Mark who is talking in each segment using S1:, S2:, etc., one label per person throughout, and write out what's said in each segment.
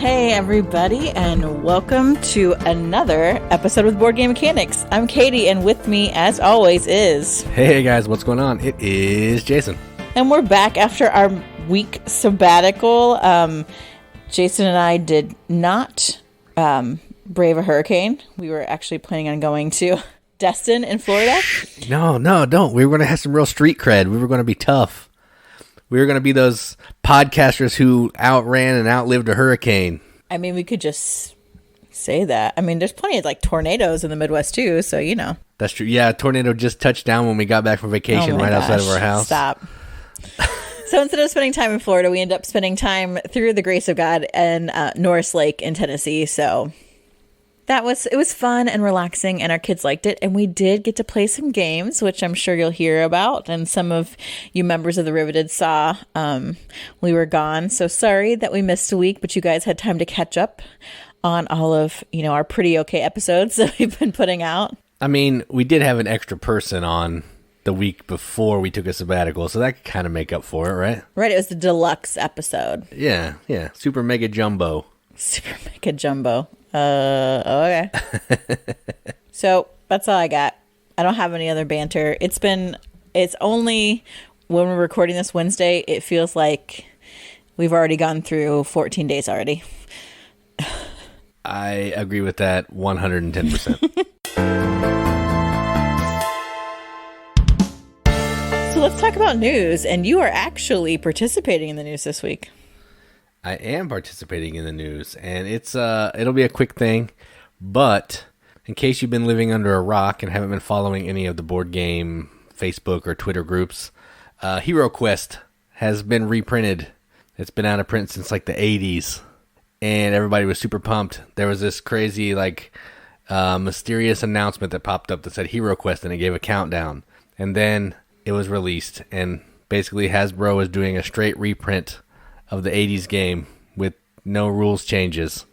S1: Hey everybody, and welcome to another episode with Board Game Mechanics. I'm Katie, and with me, as always, is...
S2: Hey guys, what's going on? It is Jason.
S1: And we're back after our week sabbatical. Jason and I did not brave a hurricane. We were actually planning on going to Destin in Florida.
S2: No, don't. We were going to have some real street cred. We were going to be tough. We were going to be those podcasters who outran and outlived a hurricane.
S1: I mean, we could just say that. I mean, there's plenty of like tornadoes in the Midwest too, so you know.
S2: That's true. Yeah, a tornado just touched down when we got back from vacation outside of our house.
S1: Stop. So instead of spending time in Florida, we ended up spending time through the grace of God in Norris Lake in Tennessee. So it was fun and relaxing, and our kids liked it. And we did get to play some games, which I'm sure you'll hear about. And some of you members of the Riveted saw we were gone. So sorry that we missed a week, but you guys had time to catch up on all of, our pretty okay episodes that we've been putting out.
S2: I mean, we did have an extra person on the week before we took a sabbatical, so that could kind of make up for it, right?
S1: Right, it was the deluxe episode.
S2: Yeah, super mega jumbo.
S1: Super mega jumbo. Okay. So that's all I got. I don't have any other banter. It's only when we're recording this Wednesday, it feels like we've already gone through 14 days already.
S2: I agree with that 110%.
S1: So let's talk about news, and you are actually participating in the news this week.
S2: I am participating in the news, and it'll be a quick thing, but in case you've been living under a rock and haven't been following any of the board game Facebook or Twitter groups, Hero Quest has been reprinted. It's been out of print since like the 80s, and everybody was super pumped. There was this crazy mysterious announcement that popped up that said Hero Quest, and it gave a countdown, and then it was released, and basically Hasbro is doing a straight reprint of the 80s game with no rules changes,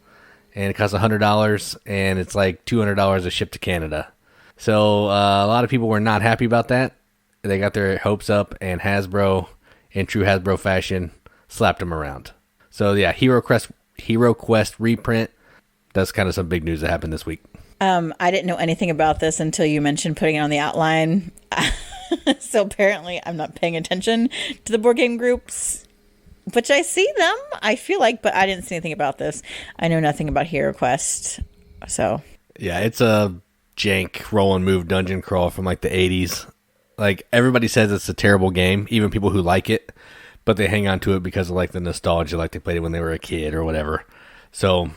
S2: and it costs $100, and it's like $200 a ship to Canada. So a lot of people were not happy about that. They got their hopes up, and Hasbro, in true Hasbro fashion, slapped them around. So yeah, Hero Quest reprint. That's kind of some big news that happened this week.
S1: I didn't know anything about this until you mentioned putting it on the outline. So apparently I'm not paying attention to the board game groups, which I see them, I feel like, but I didn't see anything about this. I know nothing about Hero Quest, so.
S2: Yeah, it's a jank roll and move dungeon crawl from like the 80s. Like, everybody says it's a terrible game, even people who like it, but they hang on to it because of like the nostalgia, like they played it when they were a kid or whatever. So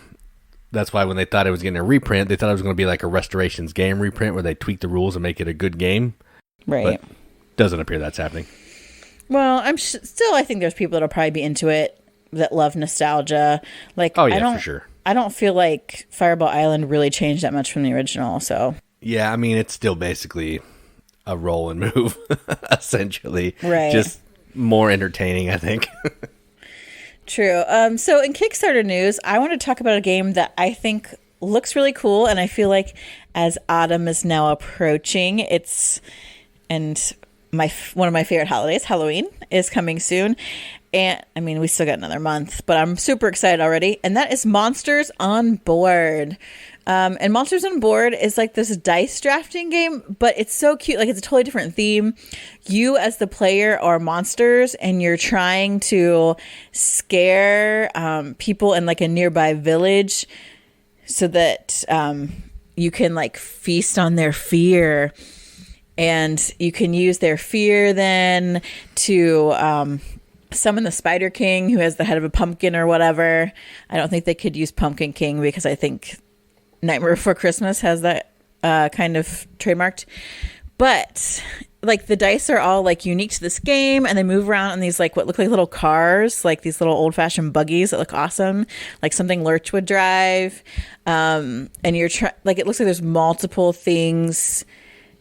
S2: that's why when they thought it was getting a reprint, they thought it was going to be like a Restorations game reprint where they tweak the rules and make it a good game.
S1: Right.
S2: But doesn't appear that's happening.
S1: Well, I think there's people that'll probably be into it that love nostalgia. Like,
S2: oh yeah, for sure.
S1: I don't feel like Fireball Island really changed that much from the original. So
S2: yeah, I mean, it's still basically a roll and move, essentially.
S1: Right.
S2: Just more entertaining, I think.
S1: True. So in Kickstarter news, I want to talk about a game that I think looks really cool, and I feel like as autumn is now approaching, one of my favorite holidays, Halloween, is coming soon. And I mean, we still got another month, but I'm super excited already. And that is Monsters on Board. And Monsters on Board is like this dice drafting game, but it's so cute. Like, it's a totally different theme. You as the player are monsters, and you're trying to scare people in like a nearby village so that you can like feast on their fear. And you can use their fear then to summon the Spider King, who has the head of a pumpkin or whatever. I don't think they could use Pumpkin King because I think Nightmare Before Christmas has that kind of trademarked. But like the dice are all like unique to this game, and they move around in these like what look like little cars, like these little old-fashioned buggies that look awesome, like something Lurch would drive. And you're like, it looks like there's multiple things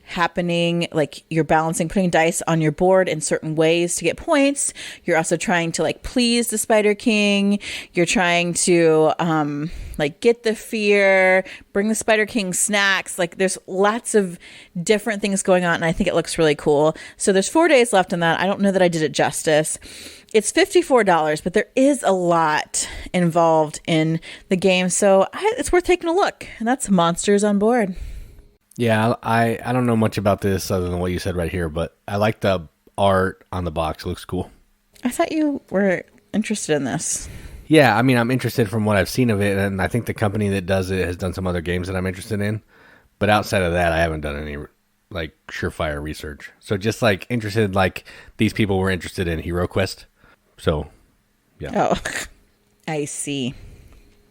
S1: happening, like you're balancing, putting dice on your board in certain ways to get points. You're also trying to like please the Spider King. You're trying to like get the fear, bring the Spider King snacks. Like there's lots of different things going on, and I think it looks really cool. So there's 4 days left on that. I don't know that I did it justice. It's $54, but there is a lot involved in the game, so it's worth taking a look. And that's Monsters on Board.
S2: Yeah, I don't know much about this other than what you said right here, but I like the art on the box. It looks cool.
S1: I thought you were interested in this.
S2: Yeah, I mean, I'm interested from what I've seen of it, and I think the company that does it has done some other games that I'm interested in. But outside of that, I haven't done any like surefire research. So just like interested, like these people were interested in Hero Quest. So, yeah.
S1: Oh, I see.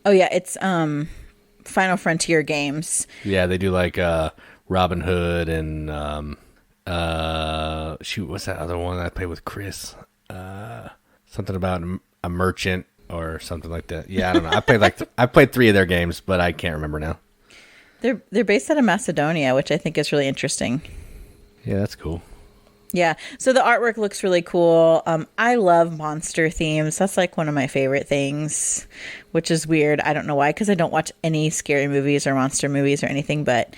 S1: Oh yeah, it's Final Frontier games.
S2: Yeah, they do like Robin Hood and shoot, what's that other one I played with Chris? Something about a merchant or something like that. Yeah, I don't know. I played 3 of their games, but I can't remember now.
S1: They're based out of Macedonia, which I think is really interesting.
S2: Yeah, that's cool.
S1: Yeah, so the artwork looks really cool. I love monster themes. That's like one of my favorite things, which is weird. I don't know why, because I don't watch any scary movies or monster movies or anything, but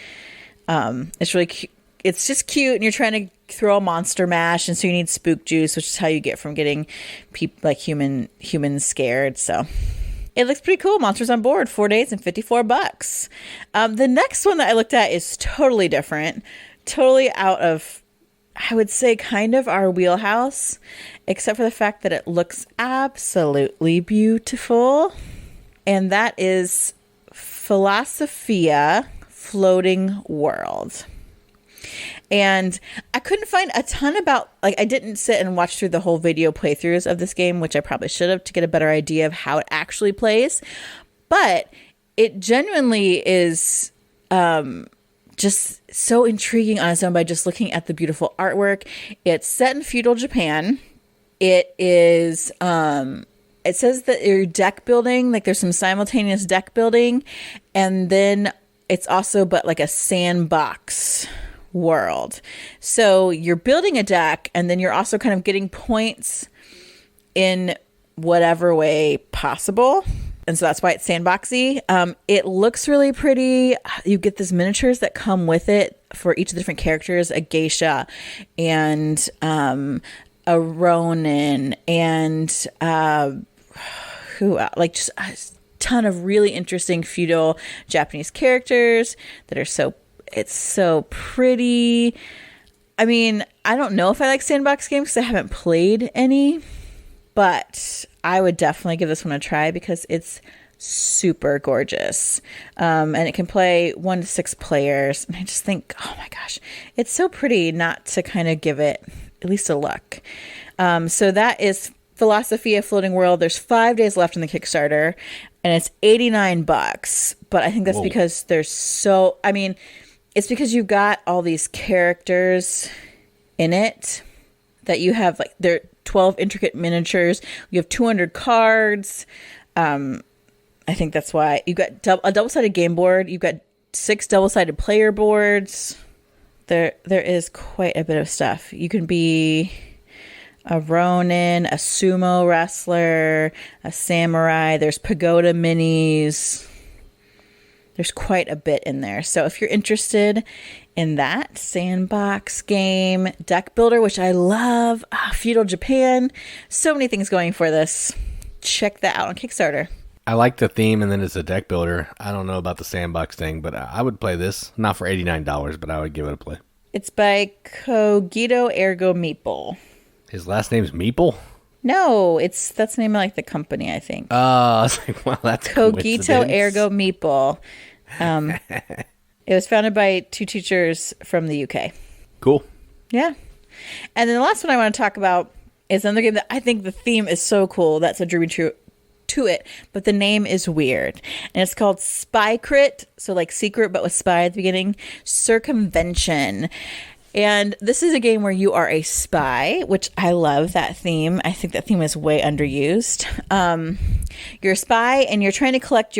S1: it's really cute. It's just cute, and you're trying to throw a monster mash, and so you need spook juice, which is how you get from getting humans scared. So it looks pretty cool. Monsters on Board, 4 days and $54. The next one that I looked at is totally different, totally out of, I would say, kind of our wheelhouse, except for the fact that it looks absolutely beautiful. And that is Philosophia Floating World. And I couldn't find a ton about, like, I didn't sit and watch through the whole video playthroughs of this game, which I probably should have, to get a better idea of how it actually plays. But it genuinely is just so intriguing on its own by just looking at the beautiful artwork. It's set in feudal Japan. It is, it says that you're deck building, like there's some simultaneous deck building, and then it's also but like a sandbox world. So you're building a deck, and then you're also kind of getting points in whatever way possible. And so that's why it's sandboxy. It looks really pretty. You get these miniatures that come with it for each of the different characters, a geisha and a ronin and like just a ton of really interesting feudal Japanese characters that are it's so pretty. I mean, I don't know if I like sandbox games because I haven't played any, but I would definitely give this one a try because it's super gorgeous. And it can play 1 to 6 players. And I just think, oh my gosh, it's so pretty not to kind of give it at least a look. So that is Philosophia Floating World. There's 5 days left on the Kickstarter, and it's $89. But I think that's because it's because you've got all these characters in it that you have, like, they're 12 intricate miniatures. You have 200 cards. I think that's why you've got a double-sided game board. You've got 6 double-sided player boards. There is quite a bit of stuff. You can be a ronin, a sumo wrestler, a samurai. There's pagoda minis. There's quite a bit in there. So if you're interested in that sandbox game, deck builder, which I love, feudal Japan, so many things going for this. Check that out on Kickstarter.
S2: I like the theme, and then it's a deck builder. I don't know about the sandbox thing, but I would play this. Not for $89, but I would give it a play. It's
S1: by Cogito Ergo Meeple.
S2: His last name's Meeple?
S1: No, that's the name of, like, the company, I think.
S2: I was like, well, that's
S1: Cogito Ergo Meeple. It was founded by 2 teachers from the UK.
S2: Cool.
S1: Yeah. And then the last one I want to talk about is another game that I think the theme is so cool. That's what drew me to it. But the name is weird. And it's called Spycret. So like secret, but with spy at the beginning. Circumvention. And this is a game where you are a spy, which I love that theme. I think that theme is way underused. You're a spy and you're trying to collect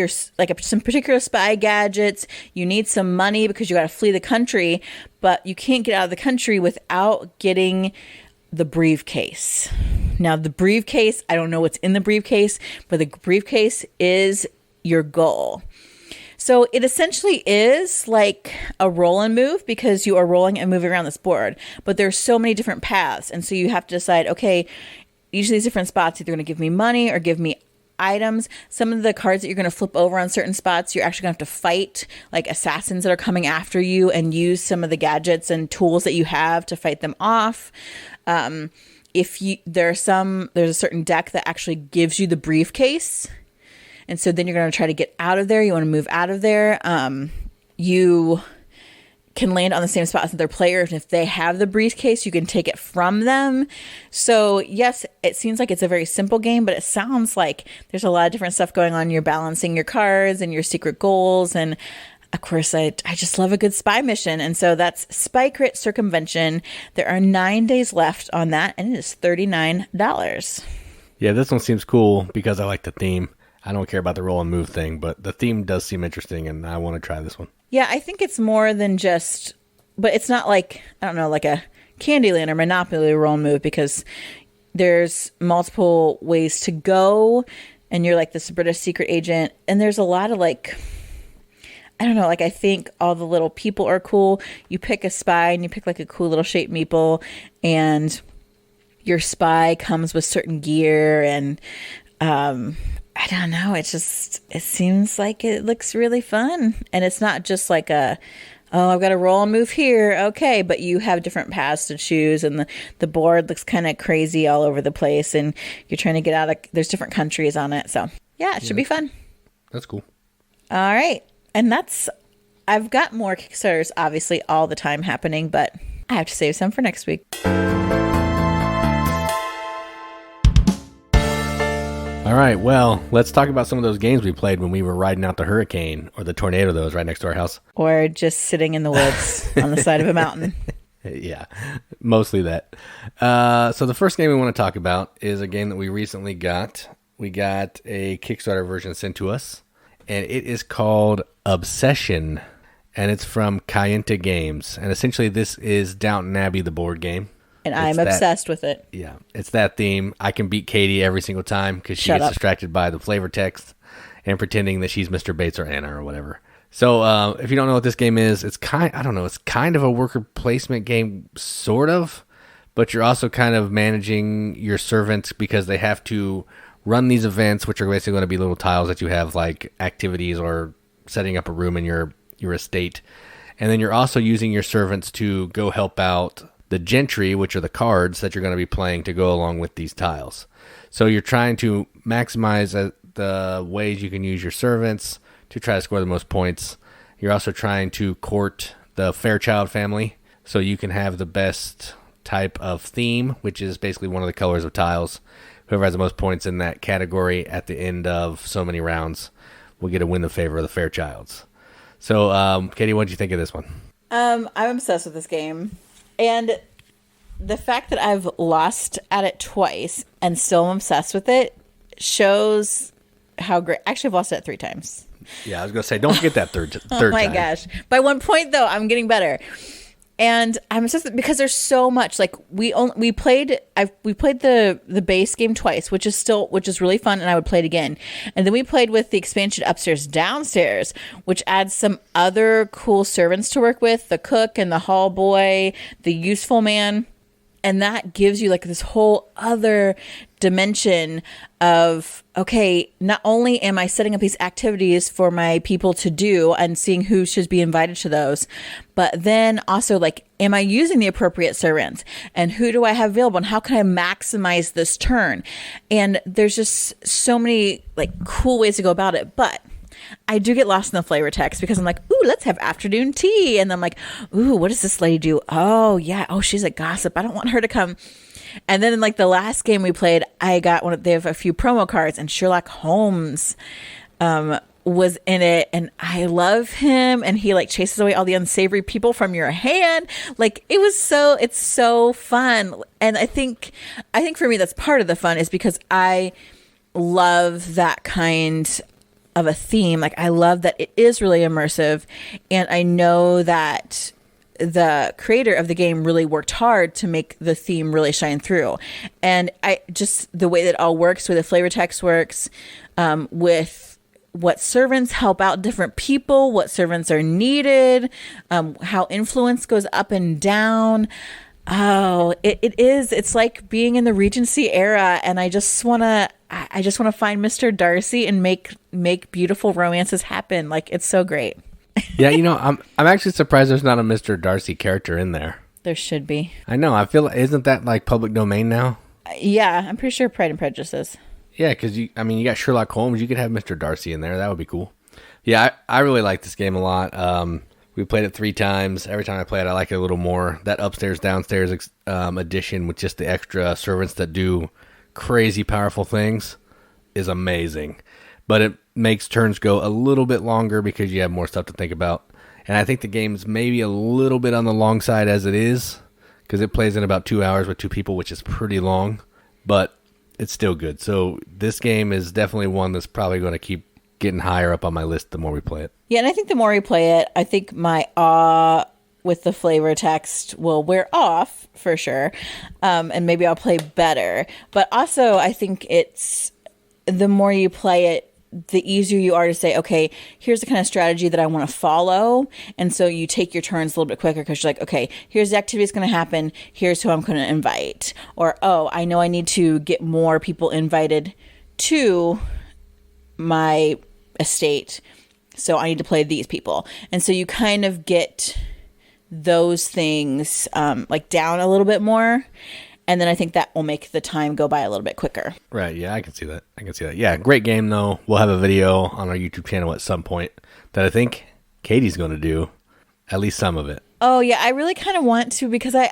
S1: some particular spy gadgets. You need some money because you got to flee the country, but you can't get out of the country without getting the briefcase. Now, the briefcase, I don't know what's in the briefcase, but the briefcase is your goal. So it essentially is like a roll and move because you are rolling and moving around this board, but there's so many different paths. And so you have to decide, okay, each of these different spots either going to give me money or give me items. Some of the cards that you're going to flip over on certain spots, you're actually going to have to fight like assassins that are coming after you and use some of the gadgets and tools that you have to fight them off. There's a certain deck that actually gives you the briefcase. And so then you're going to try to get out of there. You want to move out of there. You can land on the same spot as their player. And if they have the briefcase, you can take it from them. So yes, it seems like it's a very simple game, but it sounds like there's a lot of different stuff going on. You're balancing your cards and your secret goals. And of course, I just love a good spy mission. And so that's Spycret Circumvention. There are 9 days left on that, and it is $39.
S2: Yeah, this one seems cool because I like the theme. I don't care about the roll and move thing, but the theme does seem interesting, and I want to try this one.
S1: Yeah, I think it's more than just, but it's not like, I don't know, like a Candyland or Monopoly roll and move, because there's multiple ways to go, and you're like this British secret agent, and there's a lot of like, I don't know, like I think all the little people are cool. You pick a spy, and you pick like a cool little shaped meeple, and your spy comes with certain gear, and I don't know. It seems like it looks really fun. And it's not just like I've got to roll and move here. Okay. But you have different paths to choose. And the board looks kind of crazy all over the place. And you're trying to get out of, there's different countries on it. So yeah, it should be fun.
S2: That's cool.
S1: All right. And I've got more Kickstarters obviously all the time happening, but I have to save some for next week.
S2: All right, well, let's talk about some of those games we played when we were riding out the hurricane or the tornado that was right next to our house.
S1: Or just sitting in the woods on the side of a mountain.
S2: Yeah, mostly that. So the first game we want to talk about is a game that we recently got. We got a Kickstarter version sent to us, and it is called Obsession, and it's from Kayenta Games. And essentially this is Downton Abbey, the board game.
S1: And I'm obsessed with it.
S2: Yeah, it's that theme. I can beat Katie every single time because she gets distracted by the flavor text and pretending that she's Mr. Bates or Anna or whatever. So if you don't know what this game is, it's kind of a worker placement game, sort of, but you're also kind of managing your servants because they have to run these events, which are basically going to be little tiles that you have like activities or setting up a room in your estate. And then you're also using your servants to go help out the gentry, which are the cards that you're going to be playing to go along with these tiles. So you're trying to maximize the ways you can use your servants to try to score the most points. You're also trying to court the Fairchild family so you can have the best type of theme, which is basically one of the colors of tiles. Whoever has the most points in that category at the end of so many rounds will get to win the favor of the Fairchilds. So, Katie, what did you think of this one?
S1: I'm obsessed with this game. And the fact that I've lost at it twice and still am obsessed with it shows how great. Actually, I've lost it 3 times.
S2: Yeah, I was going to say, don't forget that third time.
S1: Oh my gosh. By 1 point, though, I'm getting better. And I'm obsessed because there's so much. Like we played the base game twice, which is really fun, and I would play it again. And then we played with the expansion upstairs downstairs, which adds some other cool servants to work with, the cook and the hall boy, the useful man. And that gives you like this whole other dimension of, okay, not only am I setting up these activities for my people to do and seeing who should be invited to those, but then also like, am I using the appropriate servants and who do I have available and how can I maximize this turn? And there's just so many like cool ways to go about it. But I do get lost in the flavor text because I'm like, ooh, let's have afternoon tea. And I'm like, ooh, what does this lady do? Oh, yeah. Oh, she's a gossip. I don't want her to come. And then in like the last game we played, I got they have a few promo cards and Sherlock Holmes was in it, and I love him, and he like chases away all the unsavory people from your hand. Like it's so fun. And I think for me that's part of the fun is because I love that kind of a theme. Like I love that it is really immersive, and I know that the creator of the game really worked hard to make the theme really shine through. And I just, the way that it all works, with the flavor text works, with what servants help out different people, what servants are needed, how influence goes up and down. Oh, it's like being in the Regency era, and I just want to find Mr. Darcy and make beautiful romances happen. Like, it's so great.
S2: Yeah, I'm actually surprised there's not a Mr. Darcy character in there.
S1: There should be.
S2: I know. I feel, isn't that like public domain now?
S1: Yeah, I'm pretty sure Pride and Prejudice is.
S2: Yeah, because you got Sherlock Holmes. You could have Mr. Darcy in there. That would be cool. Yeah, I really like this game a lot. We played it 3 times. Every time I play it, I like it a little more. That upstairs, downstairs edition with just the extra servants that do crazy powerful things is amazing. But it makes turns go a little bit longer because you have more stuff to think about. And I think the game's maybe a little bit on the long side as it is, because it plays in about 2 hours with 2 people, which is pretty long, but it's still good. So this game is definitely one that's probably going to keep getting higher up on my list the more we play it.
S1: Yeah, and I think the more we play it, I think my awe with the flavor text will wear off for sure. And maybe I'll play better. But also, I think it's the more you play it, the easier you are to say, okay, here's the kind of strategy that I want to follow. And so you take your turns a little bit quicker because you're like, okay, here's the activity that's going to happen. Here's who I'm going to invite. Or, oh, I know I need to get more people invited to my estate, so I need to play these people. And so you kind of get those things like down a little bit more. And then I think that will make the time go by a little bit quicker.
S2: Right, yeah, I can see that. Yeah, great game, though. We'll have a video on our YouTube channel at some point that I think Katie's going to do, at least some of it.
S1: Oh, yeah, I really kind of want to, because I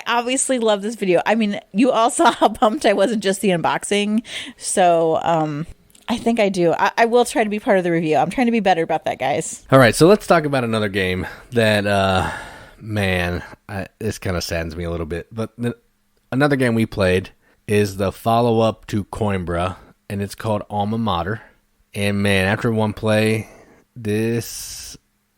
S1: obviously love this video. I mean, you all saw how pumped I was at just the unboxing. So I think I do. I will try to be part of the review. I'm trying to be better about that, guys.
S2: All right, so let's talk about another game that, this kind of saddens me a little bit. But another game we played is the follow-up to Coimbra, and it's called Alma Mater. And, man, after one play, this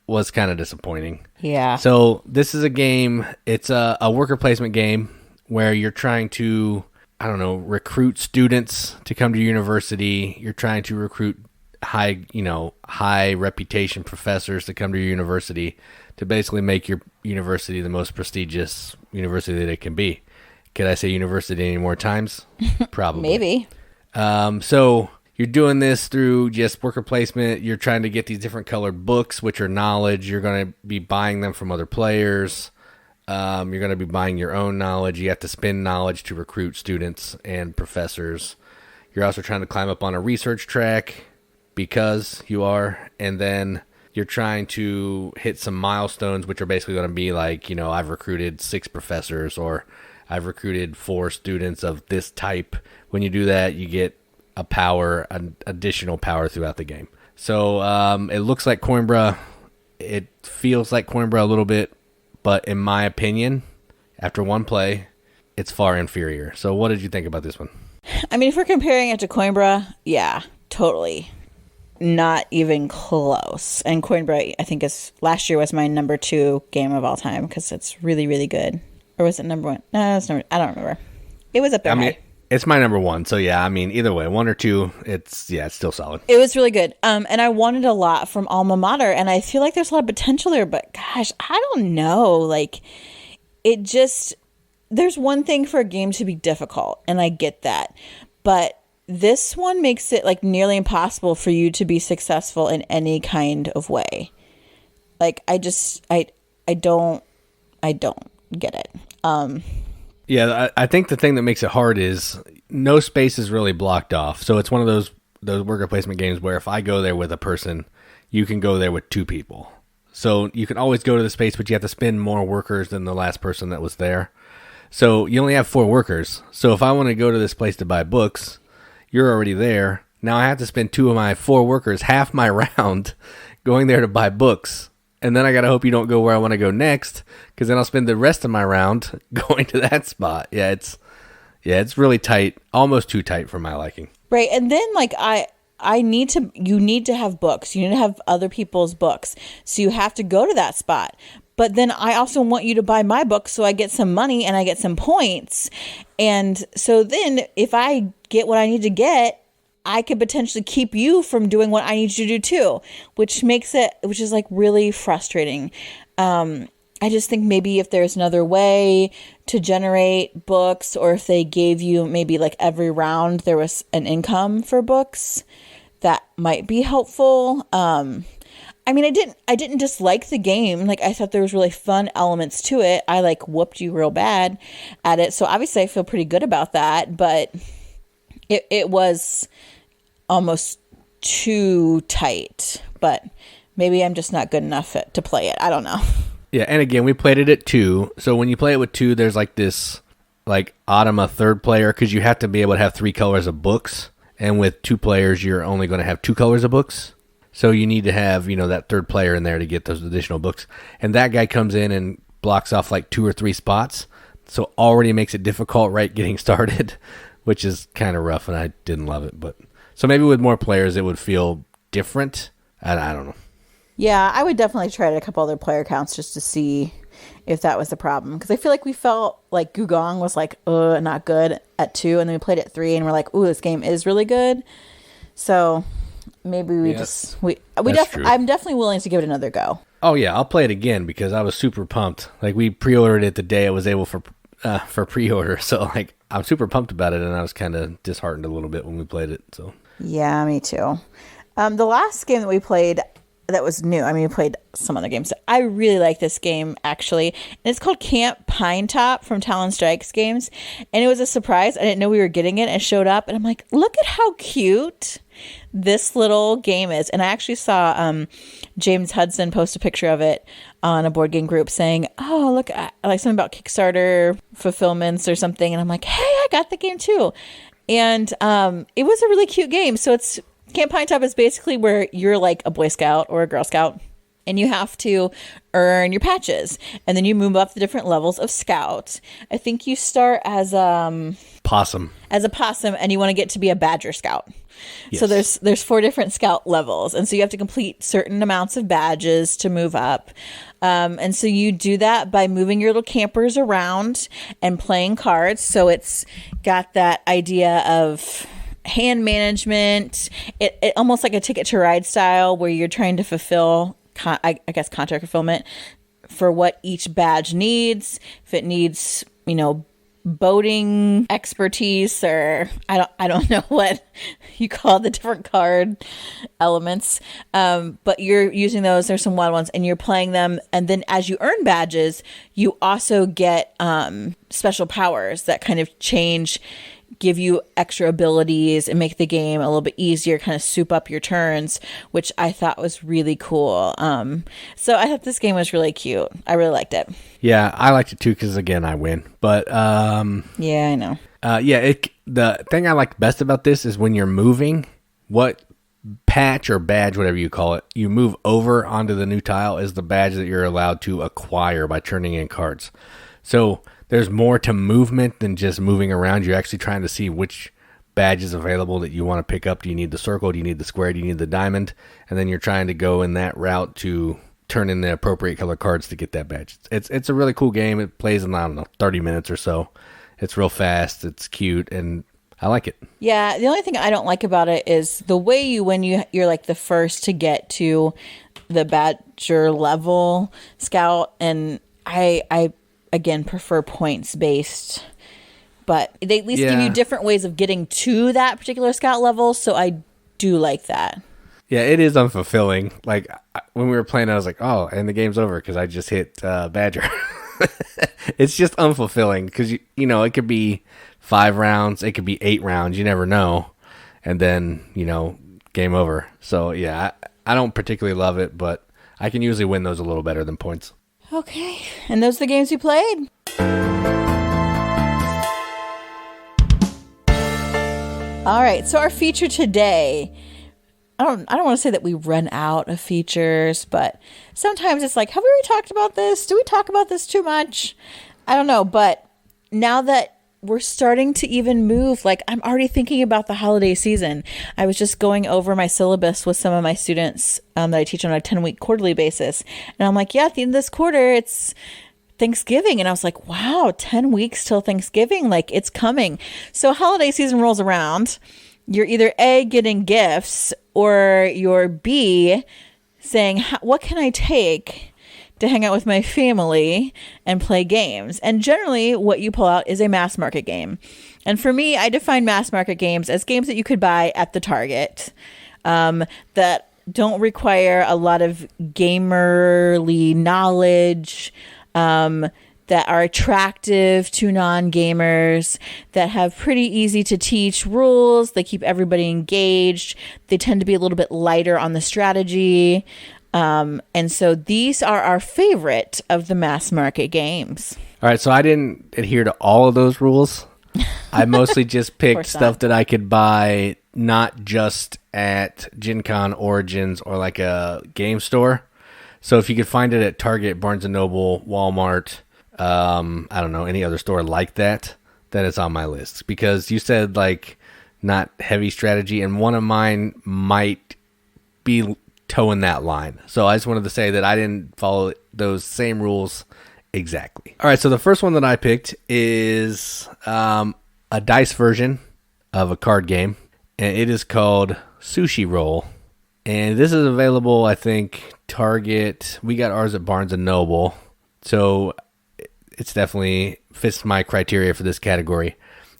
S2: was kind of disappointing.
S1: Yeah.
S2: So this is a game, it's a worker placement game where you're trying to, recruit students to come to your university. You're trying to recruit high reputation professors to come to your university to basically make your university the most prestigious university that it can be. Could I say university any more times? Probably.
S1: Maybe.
S2: So you're doing this through just worker placement. You're trying to get these different colored books, which are knowledge. You're going to be buying them from other players. You're going to be buying your own knowledge. You have to spend knowledge to recruit students and professors. You're also trying to climb up on a research track because you are. And then you're trying to hit some milestones, which are basically going to be like, I've recruited 6 professors, or I've recruited 4 students of this type. When you do that, you get an additional power throughout the game. So it looks like Coimbra. It feels like Coimbra a little bit, but in my opinion, after one play, it's far inferior. So what did you think about this one?
S1: I mean, if we're comparing it to Coimbra, yeah, totally. Not even close. And Coimbra, I think, last year was my number 2 game of all time because it's really, really good. Or was it number 1? No, it's number. I don't remember. It was up there. High.
S2: It's my number 1. So yeah, either way, 1 or 2, it's still solid.
S1: It was really good. And I wanted a lot from Alma Mater, and I feel like there's a lot of potential there. But gosh, I don't know. Like, there's one thing for a game to be difficult, and I get that, but this one makes it like nearly impossible for you to be successful in any kind of way. Like, I don't get it.
S2: Yeah, I think the thing that makes it hard is no space is really blocked off. So it's one of those worker placement games where if I go there with a person, you can go there with 2 people. So you can always go to the space, but you have to spend more workers than the last person that was there. So you only have 4 workers. So if I want to go to this place to buy books, you're already there. Now I have to spend 2 of my 4 workers half my round going there to buy books. And then I got to hope you don't go where I want to go next, because then I'll spend the rest of my round going to that spot. Yeah, it's really tight, almost too tight for my liking.
S1: Right. And then like you need to have books. You need to have other people's books. So you have to go to that spot. But then I also want you to buy my book so I get some money and I get some points. And so then if I get what I need to get, I could potentially keep you from doing what I need you to do too, which is like really frustrating. I just think maybe if there's another way to generate books, or if they gave you maybe like every round there was an income for books, that might be helpful. I mean, I didn't dislike the game. Like, I thought there was really fun elements to it. I like whooped you real bad at it. So obviously I feel pretty good about that, but it was almost too tight. But maybe I'm just not good enough to play it. I don't know.
S2: Yeah, and again, we played it at 2. So when you play it with 2, there's like this like Automa third player, because you have to be able to have 3 colors of books. And with 2 players, you're only going to have 2 colors of books. So you need to have, that third player in there to get those additional books. And that guy comes in and blocks off like 2 or 3 spots. So already makes it difficult right getting started, which is kind of rough, and I didn't love it. But so maybe with more players, it would feel different. I don't know.
S1: Yeah, I would definitely try it a couple other player counts just to see if that was the problem. Because I feel like we felt like Gugong was like, not good at 2. And then we played at 3 and we're like, ooh, this game is really good. So maybe I'm definitely willing to give it another go.
S2: Oh yeah, I'll play it again because I was super pumped. Like, we pre-ordered it the day it was able for pre-order. So like, I'm super pumped about it, and I was kind of disheartened a little bit when we played it. So
S1: yeah, me too. The last game that we played that was new. I mean, we played some other games. I really like this game, actually. And it's called Camp Pinetop from Talon Strikes Games. And it was a surprise. I didn't know we were getting it. And it showed up. And I'm like, look at how cute this little game is. And I actually saw James Hudson post a picture of it on a board game group saying, oh, look, I like something about Kickstarter fulfillments or something. And I'm like, hey, I got the game too. And it was a really cute game. So it's Camp Pinetop is basically where you're like a Boy Scout or a Girl Scout, and you have to earn your patches, and then you move up the different levels of Scout. I think you start as
S2: possum.
S1: As a possum, and you want to get to be a Badger Scout.
S2: Yes.
S1: So there's 4 different Scout levels, and so you have to complete certain amounts of badges to move up. And so you do that by moving your little campers around and playing cards. So it's got that idea of hand management, it almost like a Ticket to Ride style, where you're trying to fulfill, I guess, contract fulfillment for what each badge needs. If it needs, boating expertise, or I don't know what you call the different card elements, but you're using those. There's some wild ones, and you're playing them. And then as you earn badges, you also get special powers that kind of give you extra abilities and make the game a little bit easier, kind of soup up your turns, which I thought was really cool. So I thought this game was really cute. I really liked it.
S2: Yeah, I liked it too because, again, I win. But
S1: yeah, I know.
S2: The thing I like best about this is when you're moving, what patch or badge, whatever you call it, you move over onto the new tile is the badge that you're allowed to acquire by turning in cards. So there's more to movement than just moving around. You're actually trying to see which badge is available that you want to pick up. Do you need the circle? Do you need the square? Do you need the diamond? And then you're trying to go in that route to turn in the appropriate color cards to get that badge. It's a really cool game. It plays in, 30 minutes or so. It's real fast. It's cute, and I like it. Yeah,
S1: the only thing I don't like about it is the way you're like the first to get to the Badger level Scout, and I again prefer points based, but they at least give you different ways of getting to that particular Scout level, so I do like that.
S2: Yeah, it is unfulfilling. Like, when we were playing, I was like, oh, and the game's over because I just hit Badger. It's just unfulfilling because, it could be 5 rounds, it could be 8 rounds, you never know, and then, game over. So, yeah, I don't particularly love it, but I can usually win those a little better than points.
S1: Okay, and those are the games we played. All right, so our feature today, I don't want to say that we run out of features, but sometimes it's like, have we already talked about this? Do we talk about this too much? I don't know, but now that we're starting to even move, like I'm already thinking about the holiday season. I was just going over my syllabus with some of my students that I teach on a 10-week quarterly basis. And I'm like, yeah, at the end of this quarter, it's Thanksgiving. And I was like, wow, 10 weeks till Thanksgiving. Like it's coming. So holiday season rolls around. You're either A, getting gifts, or you're B, saying, what can I take to hang out with my family and play games? And generally what you pull out is a mass market game. And for me, I define mass market games as games that you could buy at the Target that don't require a lot of gamerly knowledge, that are attractive to non-gamers, that have pretty easy to teach rules. They keep everybody engaged. They tend to be a little bit lighter on the strategy. And so these are our favorite of the mass market games.
S2: All right, so I didn't adhere to all of those rules. I mostly just picked stuff that I could buy not just at Gen Con, Origins, or like a game store. So if you could find it at Target, Barnes & Noble, Walmart, I don't know, any other store like that, then it's on my list. Because you said, like, not heavy strategy, and one of mine might be toeing that line. So I just wanted to say that I didn't follow those same rules exactly. All right, so the first one that I picked is a dice version of a card game, and it is called Sushi Roll. And this is available, I think, Target. We got ours at Barnes & Noble. So it's definitely fits my criteria for this category.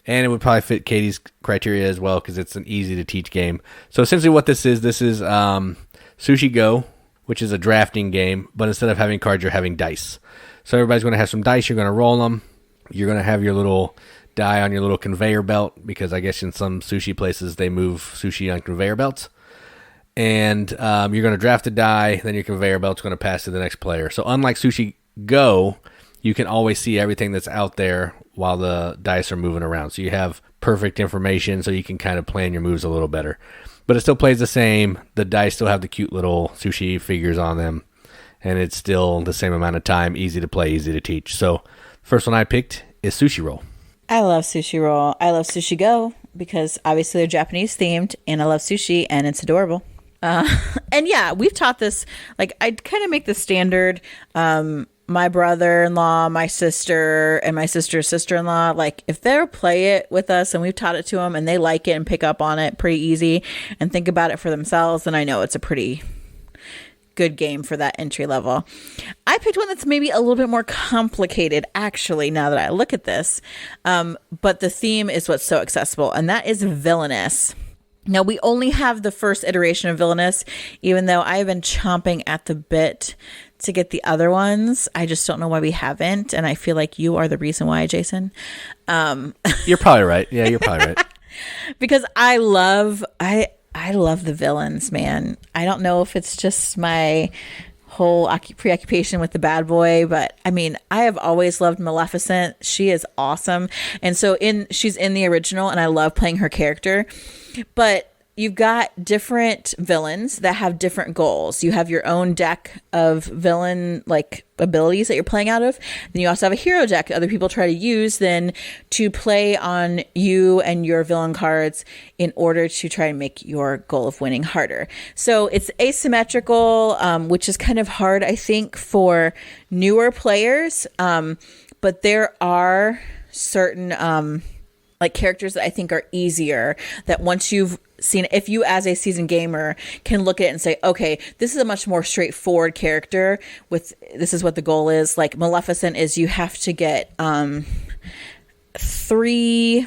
S2: And it would probably fit Katie's criteria as well because it's an easy-to-teach game. So essentially what this is Sushi Go, which is a drafting game. But instead of having cards, you're having dice. So everybody's going to have some dice. You're going to roll them. You're going to have your little die on your little conveyor belt because I guess in some sushi places they move sushi on conveyor belts. And you're going to draft a die, then your conveyor belt's going to pass to the next player. So unlike Sushi Go, you can always see everything that's out there while the dice are moving around. So you have perfect information so you can kind of plan your moves a little better. But it still plays the same. The dice still have the cute little sushi figures on them. And it's still the same amount of time, easy to play, easy to teach. So first one I picked is Sushi Roll.
S1: I love Sushi Roll. I love Sushi Go because obviously they're Japanese themed and I love sushi and it's adorable. And yeah, we've taught this, like I kind of make the standard, my brother-in-law, my sister, and my sister's sister-in-law, like if they'll play it with us and we've taught it to them and they like it and pick up on it pretty easy and think about it for themselves, then I know it's a pretty good game for that entry level. I picked one that's maybe a little bit more complicated, actually, now that I look at this. But the theme is what's so accessible, and that is Villainous. Now, we only have the first iteration of Villainous, even though I've been chomping at the bit to get the other ones. I just don't know why we haven't, and I feel like you are the reason why, Jason.
S2: You're probably right. Yeah, you're probably right.
S1: Because I love the villains, man. I don't know if it's just my whole preoccupation with the bad boy, but I mean, I have always loved Maleficent. She is awesome. And so she's in the original and I love playing her character, but you've got different villains that have different goals. You have your own deck of villain like abilities that you're playing out of. Then you also have a hero deck that other people try to use then to play on you and your villain cards in order to try and make your goal of winning harder. So it's asymmetrical, which is kind of hard, I think, for newer players. But there are certain like characters that I think are easier that once you've seen, if you as a seasoned gamer can look at it and say, okay, this is a much more straightforward character with, this is what the goal is. Like Maleficent is you have to get 3,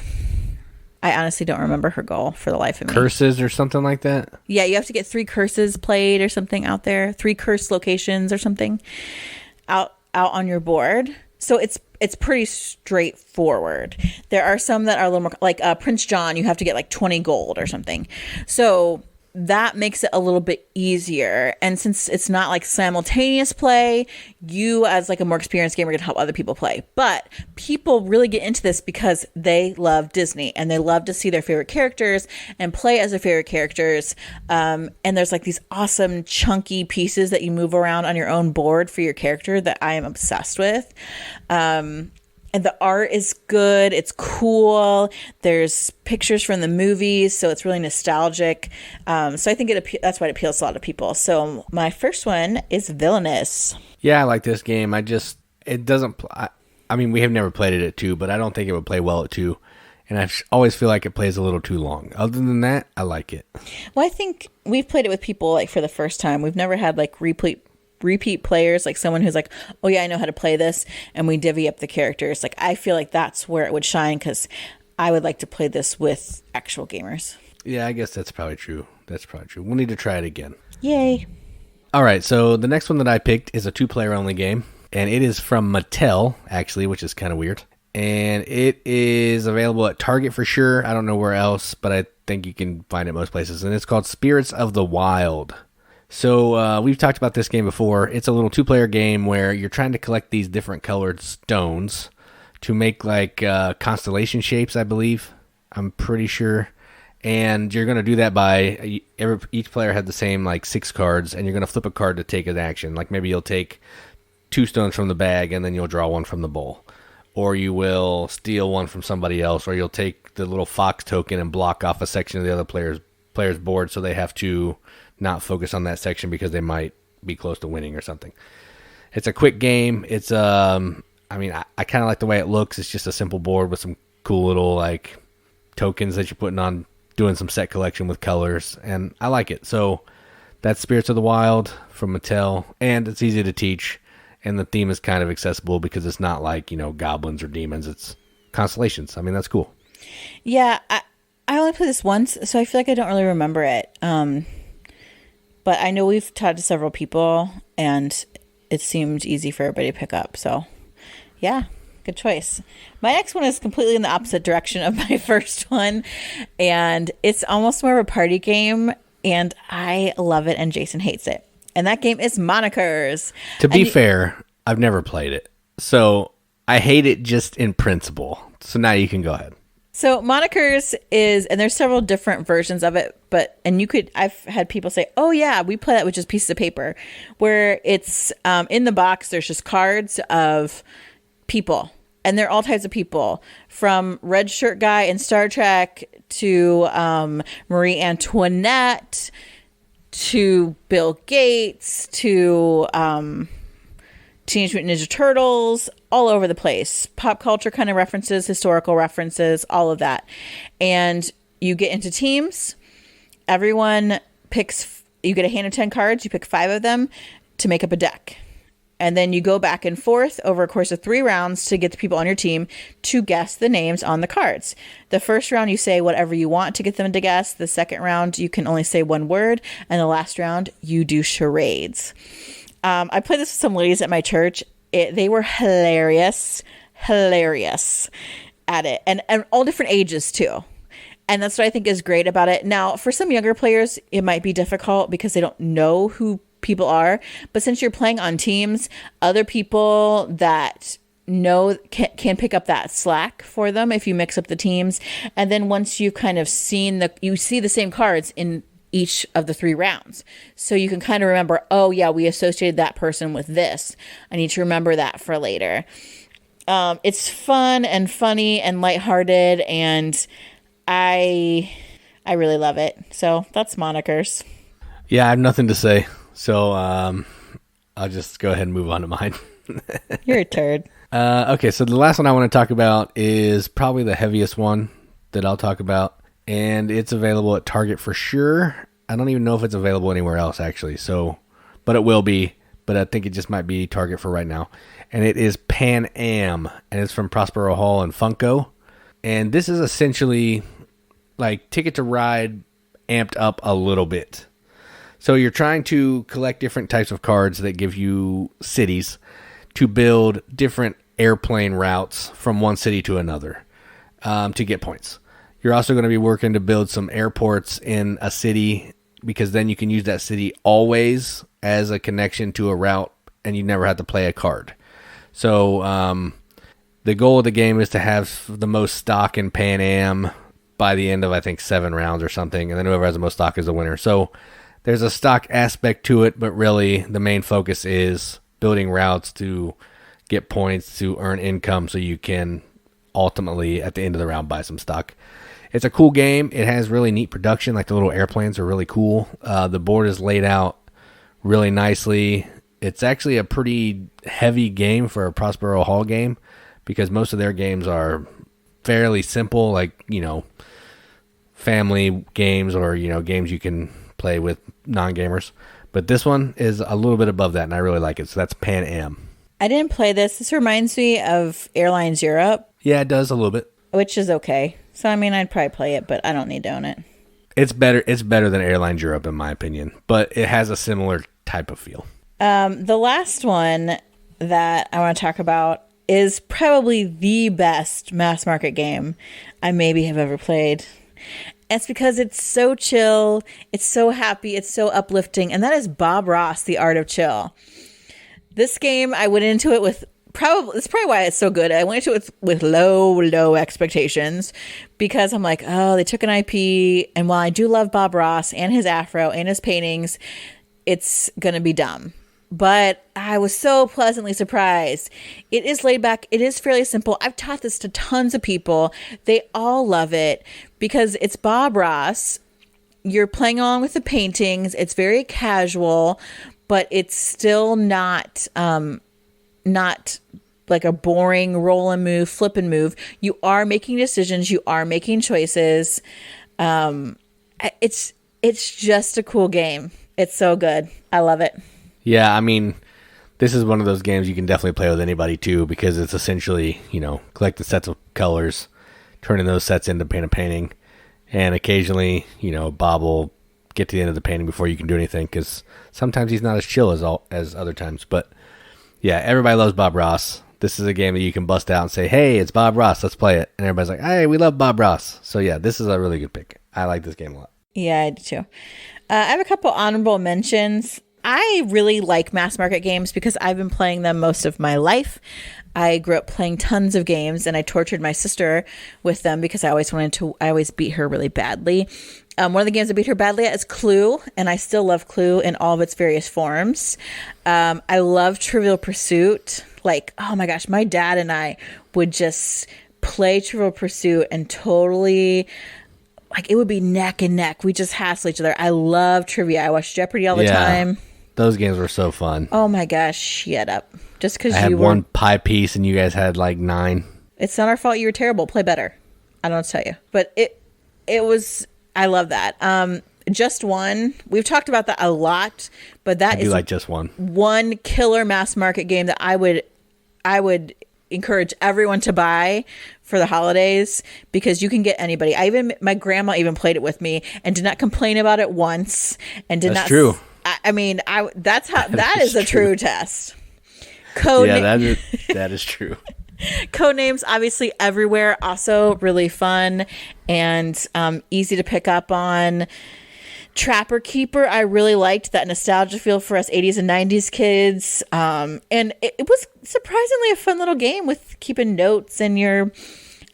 S1: I honestly don't remember her goal for the life of me.
S2: Curses or something like that?
S1: Yeah, you have to get 3 curses played or something out there, 3 curse locations or something out on your board. So it's pretty straightforward. There are some that are a little more like Prince John. You have to get like 20 gold or something. So that makes it a little bit easier. And since it's not like simultaneous play, you as like a more experienced gamer can help other people play. But people really get into this because they love Disney and they love to see their favorite characters and play as their favorite characters. And there's like these awesome chunky pieces that you move around on your own board for your character that I am obsessed with. And the art is good. It's cool. There's pictures from the movies, so it's really nostalgic. So I think that's why it appeals to a lot of people. So my first one is Villainous.
S2: Yeah, I like this game. It doesn't. I mean, we have never played it at 2, but I don't think it would play well at 2. And I always feel like it plays a little too long. Other than that, I like it.
S1: Well, I think we've played it with people like for the first time. We've never had like repeat players, like someone who's like, oh yeah, I know how to play this, and we divvy up the characters. Like, I feel like that's where it would shine, because I would like to play this with actual gamers.
S2: Yeah, I guess that's probably true. We'll need to try it again.
S1: Yay.
S2: All right, so the next one that I picked is a 2-player only game, and it is from Mattel, actually, which is kind of weird. And it is available at Target for sure. I don't know where else, but I think you can find it most places. And it's called Spirits of the Wild. So we've talked about this game before. It's a little 2-player game where you're trying to collect these different colored stones to make like constellation shapes, I believe. I'm pretty sure. And you're going to do that by each player has the same like 6 cards, and you're going to flip a card to take an action. Like maybe you'll take 2 stones from the bag, and then you'll draw 1 from the bowl. Or you will steal 1 from somebody else, or you'll take the little fox token and block off a section of the other player's board, so they have to not focus on that section because they might be close to winning or something. It's a quick game. It's I kind of like the way it looks. It's just a simple board with some cool little like tokens that you're putting on, doing some set collection with colors, and I like it. So that's Spirits of the Wild from Mattel, and it's easy to teach, and the theme is kind of accessible because it's not like, goblins or demons. It's constellations. I mean, that's cool.
S1: Yeah, I only played this once, so I feel like I don't really remember it. But I know we've taught to several people, and it seemed easy for everybody to pick up. So, yeah, good choice. My next one is completely in the opposite direction of my first one, and it's almost more of a party game, and I love it, and Jason hates it. And that game is Monikers.
S2: To be fair, I've never played it, so I hate it just in principle. So now you can go ahead.
S1: So Monikers is, and there's several different versions of it, I've had people say, oh yeah, we play that with just pieces of paper, where it's in the box, there's just cards of people, and they're all types of people, from Red Shirt Guy in Star Trek to Marie Antoinette to Bill Gates to Teenage Mutant Ninja Turtles, all over the place. Pop culture kind of references, historical references, all of that. And you get into teams. Everyone picks, you get a hand of 10 cards. You pick 5 of them to make up a deck. And then you go back and forth over a course of 3 rounds to get the people on your team to guess the names on the cards. The first round, you say whatever you want to get them to guess. The second round, you can only say one word. And the last round, you do charades. I played this with some ladies at my church. They were hilarious at it. And all different ages, too. And that's what I think is great about it. Now, for some younger players, it might be difficult because they don't know who people are. But since you're playing on teams, other people that know can pick up that slack for them if you mix up the teams. And then once you've kind of you see the same cards in each of the 3 rounds. So you can kind of remember, oh yeah, we associated that person with this. I need to remember that for later. It's fun and funny and lighthearted, and I really love it. So that's Monikers.
S2: Yeah, I have nothing to say. So I'll just go ahead and move on to mine.
S1: You're a turd.
S2: Okay, so the last one I want to talk about is probably the heaviest one that I'll talk about. And it's available at Target for sure. I don't even know if it's available anywhere else, actually. But it will be. But I think it just might be Target for right now. And it is Pan Am. And it's from Prospero Hall and Funko. And this is essentially like Ticket to Ride amped up a little bit. So you're trying to collect different types of cards that give you cities to build different airplane routes from one city to another to get points. You're also going to be working to build some airports in a city because then you can use that city always as a connection to a route, and you never have to play a card. So the goal of the game is to have the most stock in Pan Am by the end of, I think, 7 rounds or something, and then whoever has the most stock is the winner. So there's a stock aspect to it, but really the main focus is building routes to get points to earn income so you can ultimately, at the end of the round, buy some stock. It's a cool game. It has really neat production. Like the little airplanes are really cool. The board is laid out really nicely. It's actually a pretty heavy game for a Prospero Hall game because most of their games are fairly simple, like, family games or, games you can play with non-gamers. But this one is a little bit above that, and I really like it. So that's Pan Am.
S1: I didn't play this. This reminds me of Airlines Europe.
S2: Yeah, it does a little bit.
S1: Which is okay. So, I'd probably play it, but I don't need to own it.
S2: It's better than Airlines Europe, in my opinion. But it has a similar type of feel.
S1: The last one that I want to talk about is probably the best mass market game I maybe have ever played. It's because it's so chill, it's so happy, it's so uplifting, and that is Bob Ross, The Art of Chill. This game, I went into it with it's probably why it's so good. I went into it with low expectations because I'm like, oh, they took an IP, and while I do love Bob Ross and his afro and his paintings, it's going to be dumb. But I was so pleasantly surprised. It is laid back. It is fairly simple. I've taught this to tons of people. They all love it because it's Bob Ross. You're playing along with the paintings. It's very casual, but it's still not like a boring roll and move, flip and move. You are making decisions. You are making choices. It's just a cool game. It's so good. I love it.
S2: Yeah, this is one of those games you can definitely play with anybody too, because it's essentially, collect the sets of colors, turning those sets into paint a painting, and occasionally, Bob will get to the end of the painting before you can do anything, because sometimes he's not as chill as other times. But yeah, everybody loves Bob Ross. This is a game that you can bust out and say, hey, it's Bob Ross, let's play it. And everybody's like, hey, we love Bob Ross. So yeah, this is a really good pick. I like this game a lot.
S1: Yeah, I do too. I have a couple honorable mentions. I really like mass market games because I've been playing them most of my life. I grew up playing tons of games, and I tortured my sister with them because I always beat her really badly. One of the games I beat her badly at is Clue, and I still love Clue in all of its various forms. I love Trivial Pursuit. Like, oh my gosh, my dad and I would just play Trivial Pursuit and totally... like, it would be neck and neck. We just hassle each other. I love trivia. I watch Jeopardy all the time.
S2: Those games were so fun.
S1: Oh my gosh, shut up. Just because
S2: I had one pie piece and you guys had like 9.
S1: It's not our fault you were terrible. Play better. I don't know what to tell you. But it was, I love that. Just One. We've talked about that a lot, but that is
S2: like Just One.
S1: One killer mass market game that I would encourage everyone to buy for the holidays because you can get anybody. My grandma even played it with me and did not complain about it once and did
S2: That's
S1: not.
S2: True.
S1: That's how that is a true test.
S2: That is true.
S1: Codenames, obviously everywhere, also really fun and easy to pick up on. Trapper Keeper, I really liked that nostalgia feel for us 80s and 90s kids. And it was surprisingly a fun little game with keeping notes and your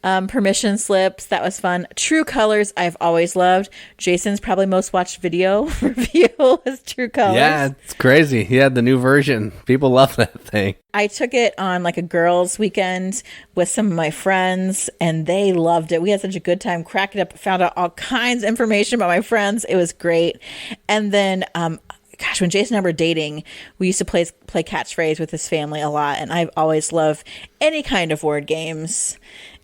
S1: permission slips. That was fun. True Colors, I've always loved. Jason's probably most watched video review was True Colors.
S2: Yeah, it's crazy. Yeah, the new version. People love that thing.
S1: I took it on like a girls' weekend with some of my friends, and they loved it. We had such a good time, cracked it up, found out all kinds of information about my friends. It was great. And then, gosh, when Jason and I were dating, we used to play Catchphrase with his family a lot, and I've always loved any kind of word games.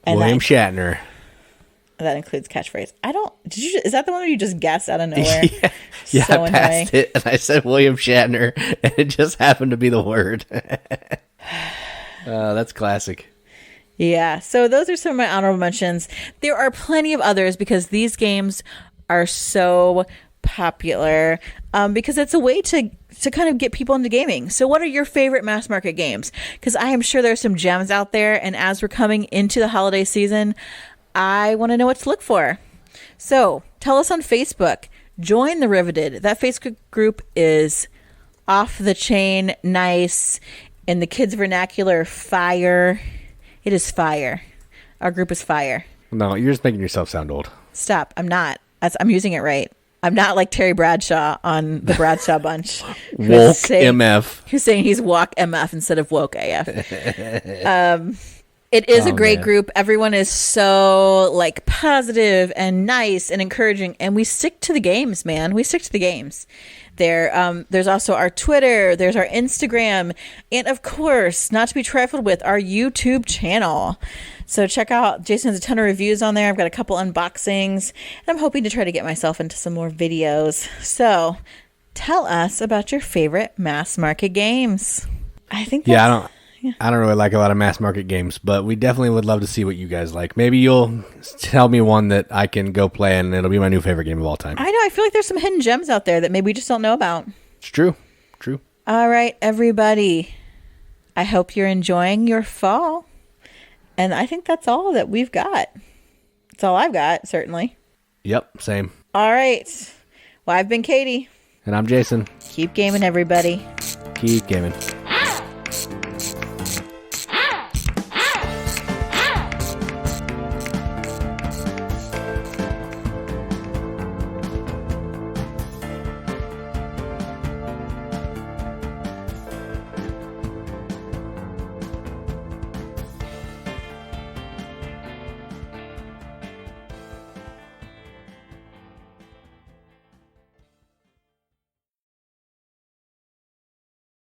S1: And
S2: William Shatner.
S1: That includes Catchphrase. Is that the one where you just guessed out of nowhere?
S2: Yeah, so I passed it and I said William Shatner and it just happened to be the word. That's classic.
S1: Yeah, so those are some of my honorable mentions. There are plenty of others because these games are so popular because it's a way to kind of get people into gaming. So what are your favorite mass market games? Because I am sure there's some gems out there, and as we're coming into the holiday season, I want to know what to look for. So tell us on Facebook. join the Riveted. That Facebook group is off the chain, nice. In the kids' vernacular, fire. It is fire. Our group is fire.
S2: No, you're just making yourself sound old.
S1: Stop. I'm not. I'm using it right. I'm not like Terry Bradshaw on the Bradshaw Bunch.
S2: Woke MF.
S1: Who's saying he's walk MF instead of woke AF. It is a great group. Everyone is so like positive and nice and encouraging. And we stick to the games, man. We stick to the games. There's also our Twitter. There's our Instagram. And of course, not to be trifled with, our YouTube channel. So check out, Jason has a ton of reviews on there. I've got a couple unboxings, and I'm hoping to try to get myself into some more videos. So tell us about your favorite mass market games. I think
S2: I don't really like a lot of mass market games, but we definitely would love to see what you guys like. Maybe you'll tell me one that I can go play, and it'll be my new favorite game of all time.
S1: I know. I feel like there's some hidden gems out there that maybe we just don't know about.
S2: It's true. True.
S1: All right, everybody. I hope you're enjoying your fall. And I think that's all that we've got. That's all I've got, certainly.
S2: Yep, same.
S1: All right. Well, I've been Katie.
S2: And I'm Jason.
S1: Keep gaming, everybody.
S2: Keep gaming.